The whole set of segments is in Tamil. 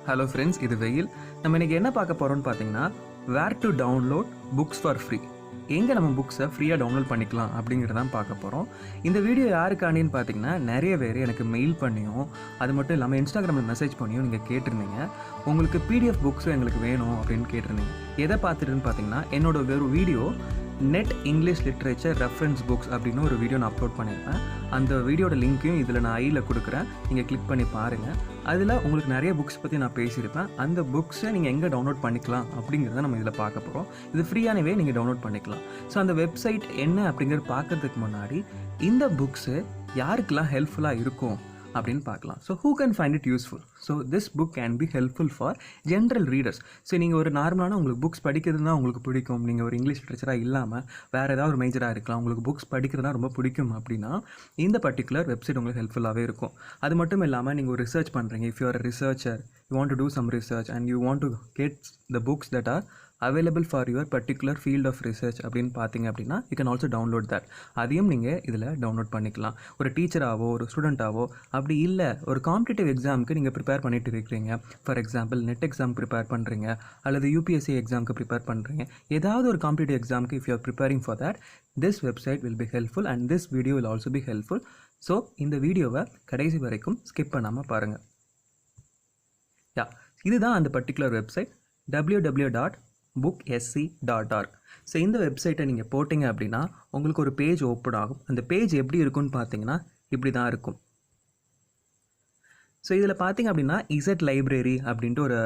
ஹலோ ஃப்ரெண்ட்ஸ், இது வெயில். நம்ம இன்றைக்கி என்ன பார்க்க போகிறோம்னு பார்த்தீங்கன்னா, where to download books for free. எங்கே நம்ம புக்ஸை ஃப்ரீயாக டவுன்லோட் பண்ணிக்கலாம் அப்படிங்கிறதான் பார்க்க போகிறோம். இந்த வீடியோ யாருக்காண்டின்னு பார்த்தீங்கன்னா, நிறைய பேர் எனக்கு மெயில் பண்ணியும் அது மட்டும் இல்லாமல் இன்ஸ்டாகிராமில் மெசேஜ் பண்ணியும் நீங்கள் கேட்டிருந்தீங்க. உங்களுக்கு பிடிஎஃப் புக்ஸும் எங்களுக்கு வேணும் அப்படின்னு கேட்டிருந்தீங்க. எதை பார்த்துட்டுன்னு பார்த்தீங்கன்னா, என்னோட ஒரு video net English literature reference books அப்படின்னு ஒரு வீடியோ நான் அப்லோட் பண்ணியிருப்பேன். அந்த வீடியோட லிங்க்கையும் இதில் நான் ஐயில் கொடுக்குறேன், நீங்கள் கிளிக் பண்ணி பாருங்கள். அதில் உங்களுக்கு நிறைய புக்ஸ் பற்றி நான் பேசியிருப்பேன். அந்த புக்ஸை நீங்கள் எங்கே டவுன்லோட் பண்ணிக்கலாம் அப்படிங்கிறத நம்ம இதில் பார்க்க போகிறோம். இது ஃப்ரீயானவே நீங்கள் டவுன்லோட் பண்ணிக்கலாம். ஸோ அந்த வெப்சைட் என்ன அப்படிங்கிறது பார்க்கறதுக்கு முன்னாடி இந்த புக்ஸு யாருக்கெல்லாம் ஹெல்ப்ஃபுல்லாக இருக்கும் அப்படின்னு பார்க்கலாம். So who can find it useful? So this book can be helpful for general readers. So நீங்கள் ஒரு நார்மலான உங்களுக்கு புக்ஸ் படிக்கிறது தான் உங்களுக்கு பிடிக்கும், நீங்கள் ஒரு இங்கிலீஷ் லிட்ரேச்சராக இல்லாமல் வேறு ஏதாவது ஒரு மேஜராக இருக்கலாம், உங்களுக்கு புக்ஸ் படிக்கிறது தான் ரொம்ப பிடிக்கும் அப்படின்னா இந்த பர்டிகுலர் வெப்சைட் உங்களுக்கு ஹெல்ப்ஃபுல்லாகவே இருக்கும். அது மட்டும் இல்லாமல் நீங்கள் ஒரு ரிசர்ச் பண்ணுறீங்க, if you are a researcher, you want to do some research and you want to get the books that are available for your particular field of research அப்படின்னு பார்த்தீங்க அப்படின்னா you can also download that. அதையும் நீங்கள் இதில் டவுன்லோட் பண்ணிக்கலாம். ஒரு டீச்சராகவோ ஒரு ஸ்டூடெண்ட்டாவோ, அப்படி இல்லை ஒரு காம்படிட்டிவ் எக்ஸாமுக்கு நீங்கள் ப்ரிப்பேர் பண்ணிட்டு இருக்கிறீங்க, for example net exam prepare பண்ணுறீங்க அல்லது யூபிஎஸ்சி எக்ஸாமுக்கு ப்ரிப்பேர் பண்ணுறீங்க, ஏதாவது ஒரு காம்படிட்டிவ் எக்ஸாமுக்கு if you R preparing for that, this website will be helpful and this video will also be helpful. So இந்த வீடியோவை கடைசி வரைக்கும் ஸ்கிப் பண்ணாமல் பாருங்கள். இதுதான் அந்த பர்டிகுலர் வெப்சைட் www.booksc.org. ஸோ இந்த வெப்சைட்டை நீங்கள் போட்டிங்க அப்படின்னா உங்களுக்கு ஒரு பேஜ் ஓப்பன் ஆகும். அந்த பேஜ் எப்படி இருக்குன்னு பார்த்தீங்கன்னா இப்படி தான் இருக்கும். ஸோ இதில் பார்த்தீங்க அப்படின்னா இசட் லைப்ரரி அப்படின்ட்டு ஒரு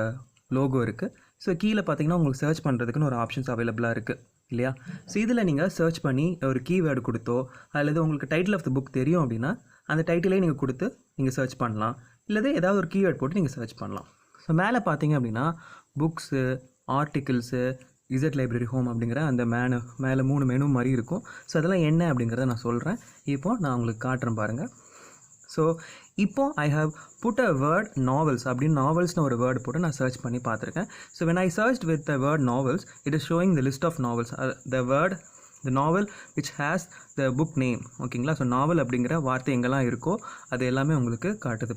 லோகோ இருக்குது. ஸோ கீழே பார்த்தீங்கன்னா உங்களுக்கு சர்ச் பண்ணுறதுக்குன்னு ஒரு ஆப்ஷன்ஸ் அவைலபிளாக இருக்குது இல்லையா? ஸோ இதில் நீங்கள் சர்ச் பண்ணி ஒரு கீவேர்டு கொடுத்தோ அல்லது உங்களுக்கு டைட்டில் ஆஃப் த புக் தெரியும் அப்படின்னா அந்த டைட்டிலே நீங்கள் கொடுத்து நீங்கள் சர்ச் பண்ணலாம், இல்லது ஏதாவது ஒரு கீவேர்டு போட்டு நீங்கள் சர்ச் பண்ணலாம். ஸோ மேலே பார்த்தீங்க அப்படின்னா books, articles, Z library home அப்படிங்கிற அந்த மேலே 3 மெனு மாதிரி இருக்கும். ஸோ அதெல்லாம் என்ன அப்படிங்கிறத நான் சொல்கிறேன். இப்போது நான் உங்களுக்கு காட்டுறேன் பாருங்கள். ஸோ இப்போது I have put a word novels அப்படின்னு நாவல்ஸ்னு ஒரு வேர்டு போட்டு நான் சர்ச் பண்ணி பார்த்துருக்கேன். So when I searched with the word novels, it is showing the list of novels, the novel which has the book name. ஓகேங்களா? ஸோ நாவல் அப்படிங்கிற வார்த்தை எங்கெல்லாம் இருக்கோ அது எல்லாமே உங்களுக்கு காட்டுது.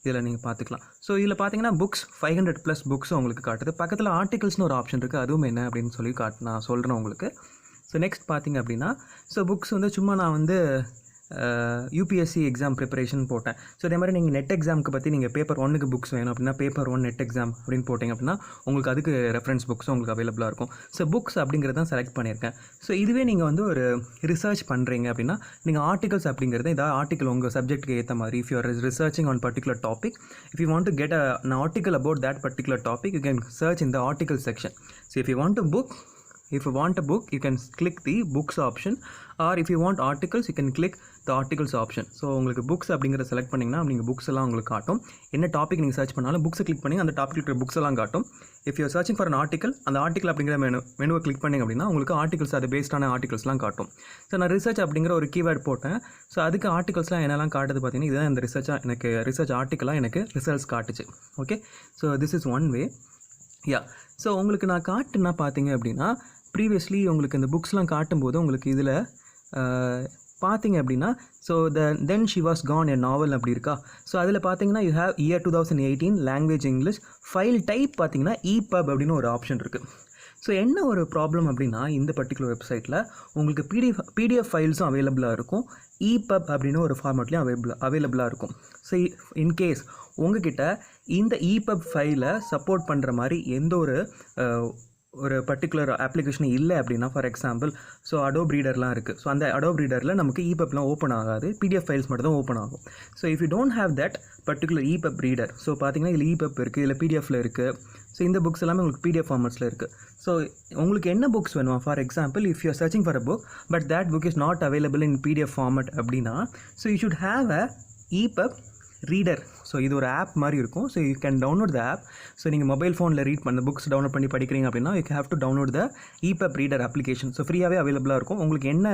இதில் நீங்கள் பார்த்துக்கலாம். ஸோ இதில் பார்த்தீங்கன்னா புக்ஸ் 500+ புக்ஸ் உங்களுக்கு காட்டுது. பக்கத்தில் ஆர்டிகல்ஸ்னு ஒரு ஆப்ஷன் இருக்குது, அதுவும் என்ன அப்படின்னு சொல்லி நான் சொல்கிறேன் உங்களுக்கு. ஸோ நெக்ஸ்ட் பார்த்தீங்க அப்படின்னா ஸோ புக்ஸ் வந்து சும்மா நான் வந்து யூபிஎஸ்சி எக்ஸாம் ப்ரிப்பரேஷன் போட்டேன். ஸோ இதே மாதிரி நீங்கள் நெட் எக்ஸாமுக்கு பற்றி நீங்கள் பேப்பர் 1க்கு புக்ஸ் வேணும் அப்படின்னா பேப்பர் 1 நெட் எக்ஸாம் அப்படின்னு போட்டிங்க அப்படின்னா உங்களுக்கு அதுக்கு ரெஃபரன்ஸ் புக்ஸும் உங்களுக்கு அவைலபிளாக இருக்கும். ஸோ புக்ஸ் அப்படிங்கிறது தான் செலக்ட் பண்ணியிருக்கேன். ஸோ இதுவே நீங்கள் வந்து ஒரு ரிசர்ச் பண்ணுறீங்க அப்படின்னா நீங்கள் ஆர்டிகல்ஸ் அப்படிங்கிறது ஏதாவது ஆர்டிகல் உங்கள் சப்ஜெக்ட்டுக்கு ஏற்ற மாதிரி, if you R researching on particular topic, if you want to get an article about that particular topic, you can search in the article section. So if you want a book, you can click the books option, or if you want articles, you can click the articles option. So உங்களுக்கு புக்ஸ் அப்படிங்கிறத செலக்ட் பண்ணிங்கன்னா நீங்கள் புக்ஸ் எல்லாம் உங்களுக்கு காட்டும். என்ன டாபிக் நீங்கள் சர்ச் பண்ணாலும் புக்ஸை கிளிக் பண்ணி அந்த டாபிக் இருக்கிற புக்ஸ் எல்லாம் காட்டும். If you are searching for an article, அந்த ஆர்டிகல் அப்படிங்கிற மெனுவை கிளிக் பண்ணிங்க அப்படின்னா உங்களுக்கு ஆர்டிகல்ஸ், அது பேஸ்டான ஆர்டிகல்ஸ்லாம் காட்டும். ஸோ நான் ரிசர்ச் அப்படிங்கிற ஒரு கீவேர்ட் போட்டேன். ஸோ அதுக்கு ஆர்டிகல்ஸ்லாம் என்னெல்லாம் காட்டுது பார்த்தீங்கன்னா இதுதான் இந்த ரிசர்ச் ஆர்டிக்கலாக எனக்கு ரிசல்ட்ஸ் காட்டுச்சு. Okay, so this is one way. So உங்களுக்கு நான் காட்டுனா பார்த்தீங்க அப்படின்னா ப்ரீவியஸ்லி உங்களுக்கு இந்த புக்ஸ்லாம் காட்டும்போது உங்களுக்கு இதில் பார்த்தீங்க அப்படின்னா so then she was gone a novel அப்படி இருக்கா? ஸோ அதில் பார்த்தீங்கன்னா you have year 2018, language English, file type பார்த்தீங்கன்னா EPUB அப்படின்னு ஒரு ஆப்ஷன் இருக்குது. ஸோ என்ன ஒரு ப்ராப்ளம் அப்படின்னா இந்த பர்டிகுலர் வெப்சைட்டில் உங்களுக்கு பிடிஎஃப் ஃபைல்ஸும் அவைலபிளாக இருக்கும், EPUB அப்படின்னு ஒரு ஃபார்மேட்லேயும் அவைலபிளாக இருக்கும். ஸோ இன்கேஸ் உங்ககிட்ட இந்த EPUB ஃபைலை சப்போர்ட் பண்ணுற மாதிரி எந்த ஒரு பர்டிகுலர் அப்ளிகேஷன் இல்லை அப்படின்னா, ஃபார் எக்ஸாம்பிள் ஸோ அடோப் ரீடர்லாம் இருக்குது. ஸோ அந்த அடோப் ரீடரில் நமக்கு EPUBலாம் ஓப்பன் ஆகாது, பிடிஎஃப் ஃபைல்ஸ் மட்டும் தான் ஓப்பன் ஆகும். So if you don't have that particular EPUB reader, so பார்த்தீங்கன்னா இதில் EPUB இருக்குது, இதில் பிடிஎஃப்ல இருக்குது. ஸோ இந்த புக்ஸ் எல்லாமே உங்களுக்கு பிடிஎஃப் ஃபார்மட்ஸில் இருக்குது. ஸோ உங்களுக்கு என்ன புக்ஸ் வேணுமா? For example if you are searching for a book but that book is not available in PDF format அப்படின்னா so you should have a EPUB reader. So இது ஒரு ஆப் மாதிரி இருக்கும். So you can download the app. So நீங்கள் மொபைல் ஃபோனில் ரீட் பண்ண புக்ஸ் டவுன்லோட் பண்ணி படிக்கிறீங்க அப்படின்னா you have to download the EPUB reader application. So ஃப்ரீயாகவே அவைலபிளாக இருக்கும். உங்களுக்கு என்ன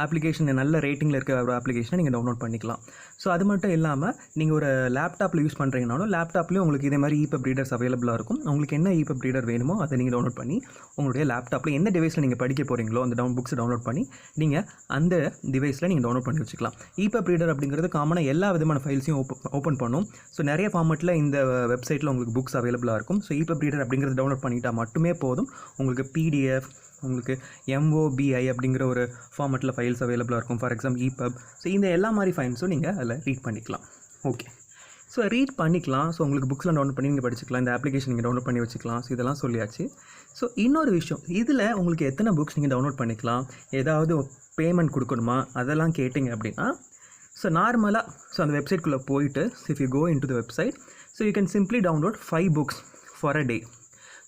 அப்ளிகேஷன் நல்ல ரேட்டிங்கில் இருக்க ஒரு அப்ளிகேஷனை நீங்கள் டவுன்லோட் பண்ணிக்கலாம். ஸோ அது மட்டும் இல்லாமல் நீங்கள் ஒரு லேப்டாப்பில் யூஸ் பண்ணுறீங்கனாலும் லேப்டாப்லேயும் உங்களுக்கு இதே மாதிரி EPUB ரீடர்ஸ் அவைலபிளாக இருக்கும். உங்களுக்கு என்ன EPUB ரீடர் வேணுமோ அதை நீங்கள் டவுன்லோட் பண்ணி உங்களுடைய லேப்டாப்பில் எந்த டிவைஸில் நீங்கள் படிக்க போகிறீங்களோ அந்த புக்ஸ் டவுன்லோட் பண்ணி நீங்கள் அந்த டிவைஸில் நீங்கள் டவுன்லோட் பண்ணி வச்சுக்கலாம். EPUB ரீடர் அப்படிங்கிறது காமனாக எல்லா விதமான ஃபைல்ஸையும் ஓப்பன் பண்ணும். ஸோ நிறைய ஃபார்மெட்டில் இந்த வெப்சைட்டில் உங்களுக்கு புக்ஸ் அவைலபிளாக இருக்கும். ஸோ EPUB ரீடர் அப்படிங்கிறது டவுன்லோட் பண்ணிட்டால் மட்டுமே போதும். உங்களுக்கு PDF, உங்களுக்கு MOBI அப்படிங்கிற ஒரு ஃபார்மெட்டில் ஃபைல்ஸ் அவைலபிளாக இருக்கும். For example EPUB. ஸோ இந்த எல்லா மாதிரி ஃபைல்ஸும் நீங்கள் அதில் ரீட் பண்ணிக்கலாம். ஓகே, ஸோ ரீட் பண்ணிக்கலாம். ஸோ உங்களுக்கு புக்ஸ்லாம் டவுன்லோட் பண்ணி நீங்கள் படிச்சுக்கலாம். இந்த அப்ளிகேஷன் நீங்கள் டவுன்லோட் பண்ணி வச்சுக்கலாம். ஸோ இதெல்லாம் சொல்லியாச்சு. ஸோ இன்னொரு விஷயம், இதில் உங்களுக்கு எத்தனை புக்ஸ் நீங்கள் டவுன்லோட் பண்ணிக்கலாம், ஏதாவது பேமெண்ட் கொடுக்கணுமா, அதெல்லாம் கேட்டிங்க அப்படின்னா, ஸோ நார்மலாக அந்த வெப்சைட்குள்ளே போயிட்டு, if you go in to the website, so you can simply download 5 books for a day.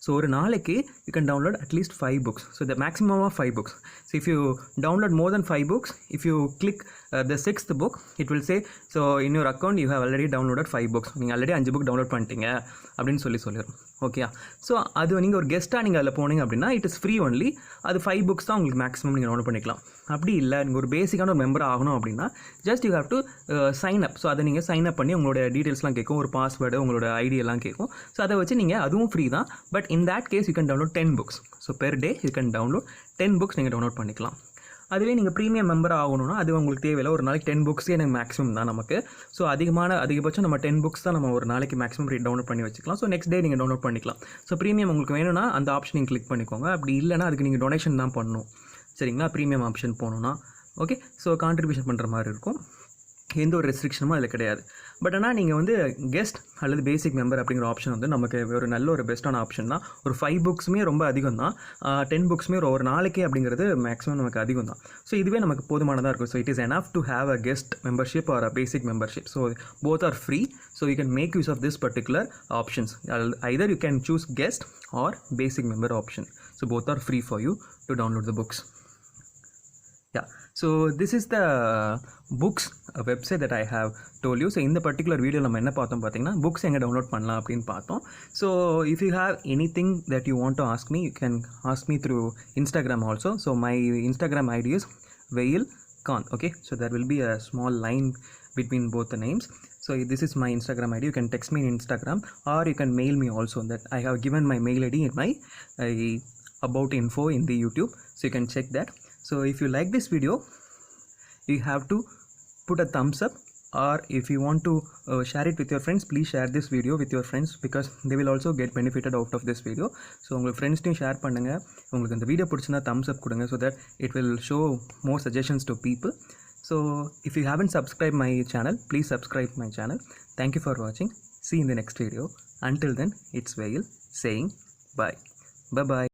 So ஒரு நாளைக்கு you can download at least 5 books. So the maximum of 5 books. So if you download more then 5 books, if you click the 6th book, it will say, so in your account you have already downloaded 5 books. நீங்கள் ஆல்ரெடி 5 புக் டவுன்லோட் பண்ணிட்டீங்க அப்படின்னு சொல்லிடும். ஓகேயா? ஸோ அது நீங்கள் ஒரு கெஸ்ட்டாக நீங்கள் அதில் போனீங்க அப்படின்னா இட் இஸ் ஃப்ரீ ஒன்லி. அது 5 books தான் உங்களுக்கு மேக்ஸிமம் நீங்கள் டவுன்லோட் பண்ணிக்கலாம். அப்படி இல்லை, நீங்கள் ஒரு பேசிக்கான ஒரு மெம்பர் ஆகணும் அப்படின்னா just you have to sign up. So அதை நீங்கள் சைன் அப் பண்ணி உங்களோட டீட்டெயில்ஸ்லாம் கேட்கும், ஒரு பாஸ்வேர்டு, உங்களோட ஐடி எல்லாம் கேட்கும். ஸோ அதை வச்சு நீங்கள் அதுவும் ஃப்ரீ தான். But in that case you can download 10 books. So per day you can download 10 books நீங்கள் டவுன்லோட் பண்ணிக்கலாம். அதுவே நீங்கள் ப்ரீமியம் மெம்பர் ஆகணும்னா அது உங்களுக்கு தேவையில்லை. ஒரு நாளைக்கு 10 books எனக்கு மேக்ஸிமம் தான் நமக்கு. ஸோ அதிகபட்சம் நம்ம 10 books தான் நம்ம ஒரு நாளைக்கு மேக்ஸிமம் டவுன்லோட் பண்ணி வச்சுக்கலாம். ஸோ நெக்ஸ்ட் டே நீங்கள் டவுன்லோட் பண்ணிக்கலாம். ஸோ ப்ரீமியம் உங்களுக்கு வேணும்னா அந்த ஆப்ஷன் நீங்கள் கிளிக் பண்ணிக்கோங்க. அப்படி இல்லைனா அதுக்கு நீங்கள் டொனேஷன் தான் பண்ணணும். சரிங்களா? ப்ரீமியம் ஆப்ஷன் போகணுன்னா ஓகே. ஸோ கான்ட்ரிபியூஷன் பண்ணுற மாதிரி இருக்கும். எந்த ஒரு ரெஸ்ட்ரிக்ஷனும் அதில் கிடையாது. பட் ஆனால் நீங்கள் வந்து கெஸ்ட் அல்லது பேசிக் மெம்பர் அப்படிங்கிற ஆப்ஷன் வந்து நமக்கு ஒரு நல்ல ஒரு பெஸ்ட்டான ஆப்ஷன் தான். ஒரு 5 booksமே ரொம்ப அதிகம் தான். 10 booksமே ஒரு நாளைக்கே அப்படிங்கிறது மேக்ஸிமம் நமக்கு அதிகம் தான். ஸோ இதுவே நமக்கு போதுமானதாக இருக்கும். So it is enough to have a guest membership or a basic membership. So both are free. So you can make use of this particular options. Either you can choose guest or basic member option. So both are free for you to download the books. Yeah, so this is the books website that I have told you. So in the particular video நம்ம என்ன பார்த்தோம் பார்த்தீங்கன்னா புக்ஸ் எங்கே டவுன்லோட் பண்ணலாம் அப்படின்னு பார்த்தோம். So if you have anything that you want to ask me, you can ask me through Instagram also. So my Instagram ID is Veil Khan. Okay, so there will be a small line between both the names. So this is my Instagram ID. You can text me in Instagram or you can mail me also. That I have given my mail ID in my about info in the YouTube. So you can check that. So if you like this video, you have to put a thumbs up, or if you want to share it with your friends, please share this video with your friends because they will also get benefited out of this video. So உங்கள் ஃப்ரெண்ட்ஸ்டையும் ஷேர் பண்ணுங்கள். உங்களுக்கு இந்த வீடியோ பிடிச்சினா thumbs up கொடுங்க, so that it will show more suggestions to people. So if you haven't subscribed my channel, please subscribe my channel. Thank you for watching. See you in the next video. Until then, it's Veil saying bye. Bye bye.